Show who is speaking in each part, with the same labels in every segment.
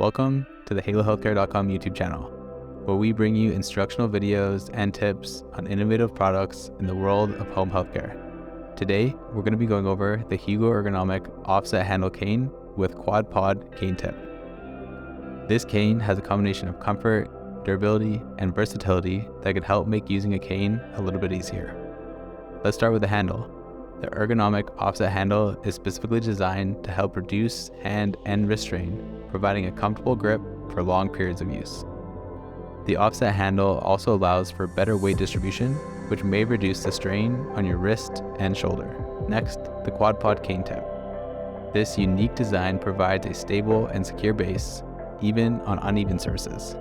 Speaker 1: Welcome to the halohealthcare.com YouTube channel, where we bring you instructional videos and tips on innovative products in the world of home healthcare. Today, we're going to be going over the Hugo Ergonomic offset handle cane with quad pod cane tip. This cane has a combination of comfort, durability, and versatility that could help make using a cane a little bit easier. Let's start with the handle. The ergonomic offset handle is specifically designed to help reduce hand and wrist strain, providing a comfortable grip for long periods of use. The offset handle also allows for better weight distribution, which may reduce the strain on your wrist and shoulder. Next, the quad pod cane tip. This unique design provides a stable and secure base, even on uneven surfaces.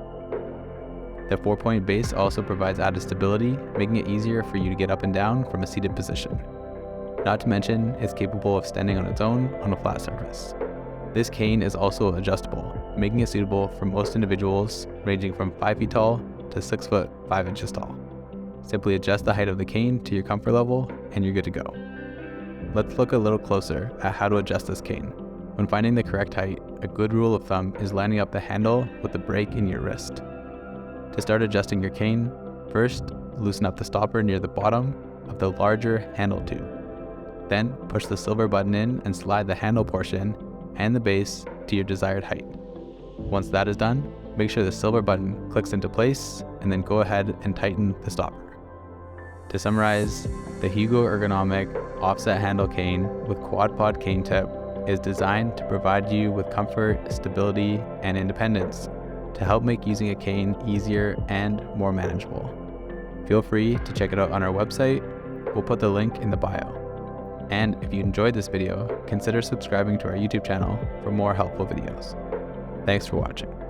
Speaker 1: The 4-point base also provides added stability, making it easier for you to get up and down from a seated position. Not to mention, it's capable of standing on its own on a flat surface. This cane is also adjustable, making it suitable for most individuals ranging from 5 feet tall to 6 foot 5 inches tall. Simply adjust the height of the cane to your comfort level and you're good to go. Let's look a little closer at how to adjust this cane. When finding the correct height, a good rule of thumb is lining up the handle with the break in your wrist. To start adjusting your cane, first loosen up the stopper near the bottom of the larger handle tube. Then push the silver button in and slide the handle portion and the base to your desired height. Once that is done, make sure the silver button clicks into place and then go ahead and tighten the stopper. To summarize, the Hugo Ergonomic offset handle cane with quad pod cane tip is designed to provide you with comfort, stability, and independence to help make using a cane easier and more manageable. Feel free to check it out on our website. We'll put the link in the bio. And if you enjoyed this video, consider subscribing to our YouTube channel for more helpful videos. Thanks for watching.